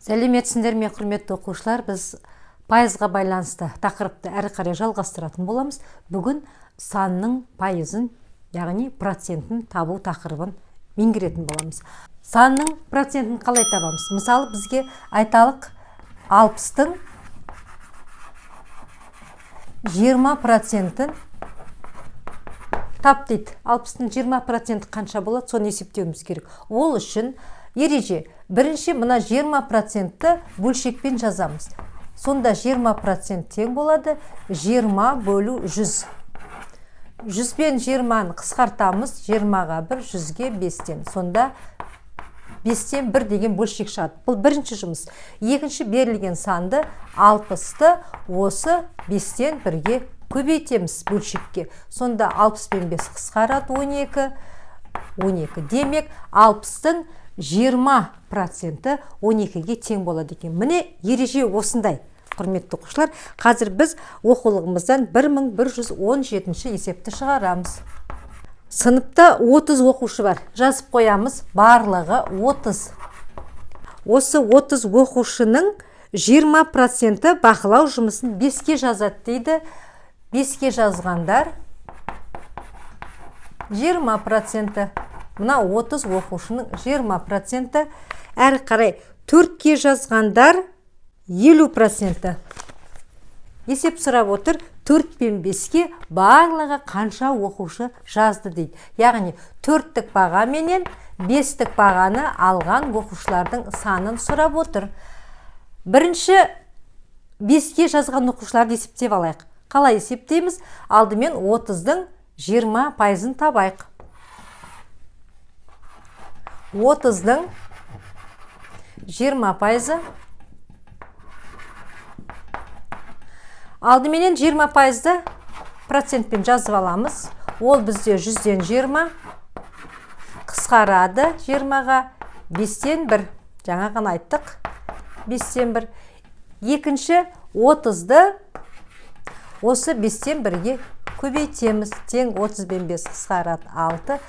Сәлеметсіңдер ме, құрметті оқушылар, біз пайызға байланысты тақырыпты әрі қарай жалғастыратын боламыз. Бүгін санның пайызын, яғни процентін табу тақырыбын меңгеретін боламыз. Санның процентін қалай табамыз? Мысалы, бізге айталық 60-тың 20%-ін тап дейді. 60-тың 20% қанша болады, соны есептеуіміз керек. Ол үшін ереже. Бірінші мына 20%-ті бөлшекпен жазамыз. Сонда 20% тең болады 20 бөлу 100. 100 бен 20-ны қысқартамыз, 20-ға 1, 100-ге 5-тен. Сонда 5-тен 1 деген бөлшек шығады. Бұл бірінші жұмыс. Екінші берілген санды 60-ты осы 5-тен 1-ге көбейтеміз бөлшекке. Сонда 60 бен 5 қысқарады 12. Демек 60-тың 20%-і 12-ге тең болады екен. Міне ереже осындай, құрметті оқушылар. Қазір біз оқулығымыздан 1117 есепті шығарамыз. Сыныпта 30 оқушы бар. Жазып қоямыз, барлығы 30. Осы 30 оқушының 20%-і бақылау жұмысын 5-ке жазады дейді. 5-ке жазғандар 20%. Мына 30 оқушының 20%, әрі қарай 4-ке жазғандар 50%. Есеп сұрап отыр, 4 пен 5-ке барлығы қанша оқушы жазды дейді. Яғни 4-тік баға менен 5-тік бағаны алған оқушылардың санын сұрап отыр. Бірінші 5-ке жазған оқушыларды есептеп алайық. Қалай есептейміз? Алдымен 30-дың 20%-ын табайық. 30-дың 20%-ы. Алдыменен 20%-ды процентпен жазып аламыз. Ол бізде 100-ден 20 қысқарады 20-ға 5-тен 1. Жаңа ғана айттық. 5-тен 1. Екінші 30-ды осы 5-тен 1-ге көбейтеміз. Тең 30 бен 5 қысқарады 6.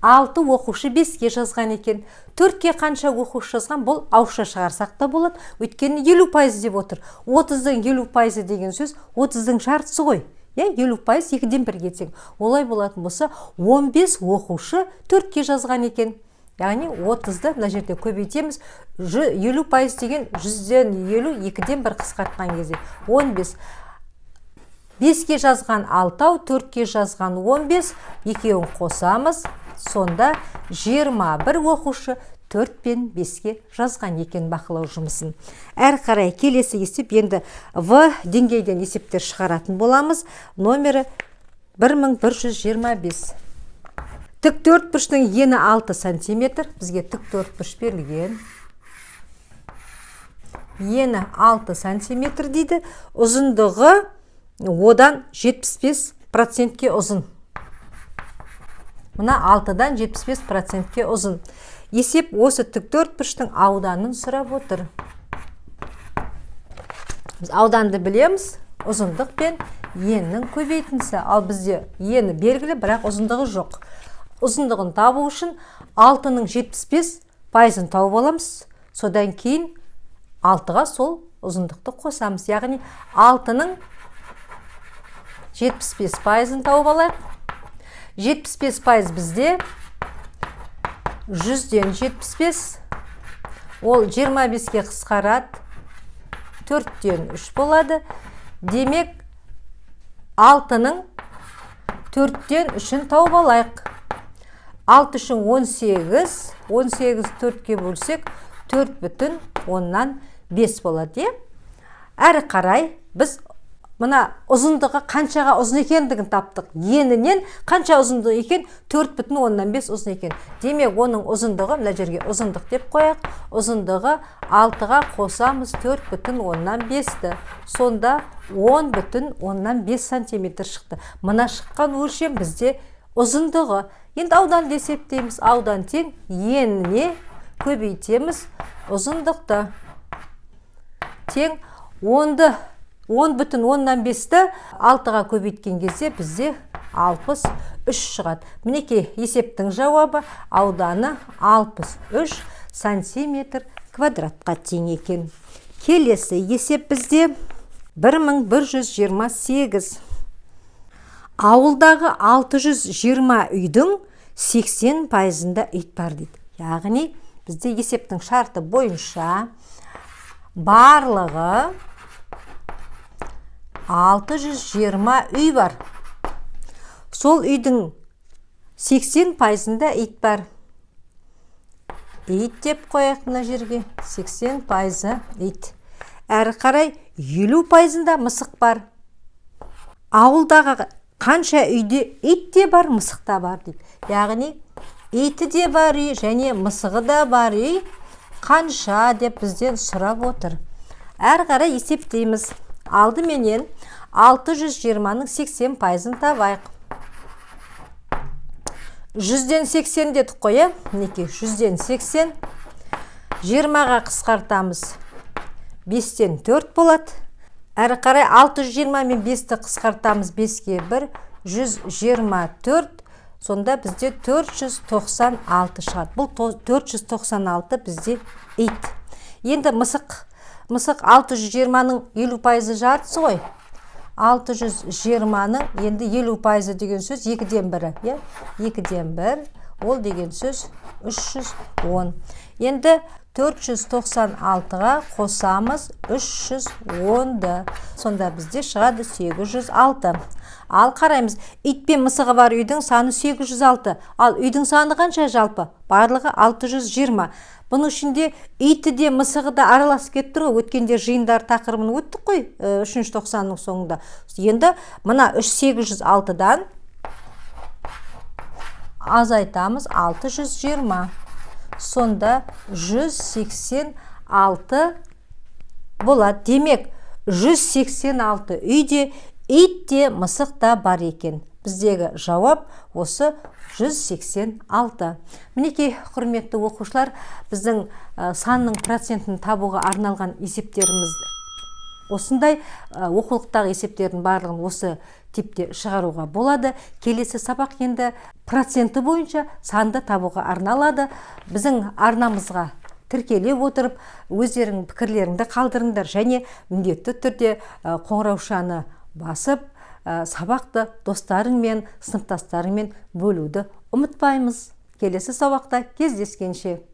6 оқушы 5-ке жазған екен. 4-ке қанша оқушы жазған? Бұл ауызша шығарсақ та болады. Өйткені 50% деп отыр. 30-дың 50% деген сөз 30-дың жартысы ғой. 50% 2-ден 1-ге тең. Олай болатын болса 15 оқушы 4-ке жазған екен. Яғни 30-ды мына жерде көбейтеміз. 50% деген 100-ден 50, 2-ден 1 қысқартқан кезде 15. 5-ке жазған 6, 4-ке жазған 15, екеуін қосамыз. Сонда 21 оқушы 4 пен 5-ке жазған екен бақылау жұмысын. Әр қарай келесі есеп, енді В деңгейден есептер шығаратын боламыз. Номері 1125. Тік төртбұрыштың ені 6 см. Бізге тік төртбұрыш берілген. Ені 6 см дейді. Ұзындығы одан 75%-ке ұзын. Мына 6-дан 75%-ке ұзын. Есеп осы тік төртбұрыштың ауданын сұрап отыр. Біз ауданды білеміз, ұзындық пен еннің көбейтіндісі. Ал бізде ені белгілі, бірақ ұзындығы жоқ. Ұзындығын табу үшін 6-ның 75%-ін тауып аламыз. Содан кейін 6-ға сол ұзындықты қосамыз. Яғни 6-ның 75%-ын тауып алайық. 75% бізде 100-ден 75, ол 25-ке қысқарады, 4-ден 3 болады. Демек 6-ның 4-ден 3-ін тауып алайық. 6 үшін 18, 18 4-ке бөлсек 4,5 болады. Әрі қарай біз мына ұзындығы қаншаға ұзын екендігін таптық. Енінен қанша ұзындығы екен? 4,5 ұзын екен. Демек, оның ұзындығы, мына жерге ұзындық деп қояқ. Ұзындығы 6-ға қосамыз 4,5-ті. Сонда 10,5 см шықты. Мына шыққан өлшем бізде ұзындығы. Енді ауданды есептейміз. Аудан тең еніне көбейтеміз ұзындықты. Тең 10,5-ті 6-ға көбейткен кезде бізде 63 шығады. Мінеке есептің жауабы, ауданы 63 сантиметр квадратқа тең екен. Келесі есеп бізде 1128. Ауылдағы 620 үйдің 80%-ында ит бар дейді. Яғни бізде есептің шарты бойынша барлығы 620 үй бар. Сол үйдің 80%-ында ит бар. Ит деп қояйық мына жерге. 80% ит. Әрі қарай 50%-ында мысық бар. Ауылдағы қанша үйде ит те бар, мысық та бар дейді. Яғни иті де бар үй және мысығы да бар үй қанша деп бізден сұрап отыр. Әрі қарай есептейміз. Алдыменен 620-ның 80%-ын табайық. 100-ден 80 дедік қой, мінекей 100-ден 80. 20-ға қысқартамыз. 5-тен 4 болады. Әрі қарай 620 мен 5-ті қысқартамыз. 5-ке 1, 124. Сонда бізде 496 шығады. Бұл 496 бізде ит. Енді мысық 620-ның 50%-ы жартысы ғой. 620-ның енді 50% деген сөз 2-ден 1. 2-ден 1, ол деген сөз 310. Енді 496-ға қосамыз 310-ды. Сонда бізде шығады 806. Ал қараймыз, ит пен мысығы бар үйдің саны 806. Ал үйдің саны қанша жалпы? Барлығы 620. Бұның ішінде иті де мысығы да араласып кетті ғой. Өткенде жиындар тақырыбын өттік қой, 3-ші тоқсанның соңында. Енді мына 806-дан азайтамыз 620. Сонда 186 болады. Демек 186 үйде ит те мысық та бар екен. Біздегі жауап осы 186. Мінекей, құрметті оқушылар, біздің санның процентін табуға арналған есептеріміз осындай. Оқулықтағы есептердің барлығын осы типте шығаруға болады. Келесі сабақ енді проценті бойынша санды табуға арналады. Біздің арнамызға тіркеле отырып, өздерің пікірлеріңді қалдырыңдар және міндетті түрде қоңыраушаны басып, сабақты достарыңмен, сыныптастарыңмен бөлуді ұмытпаймыз. Келесі сабақта кездескенше.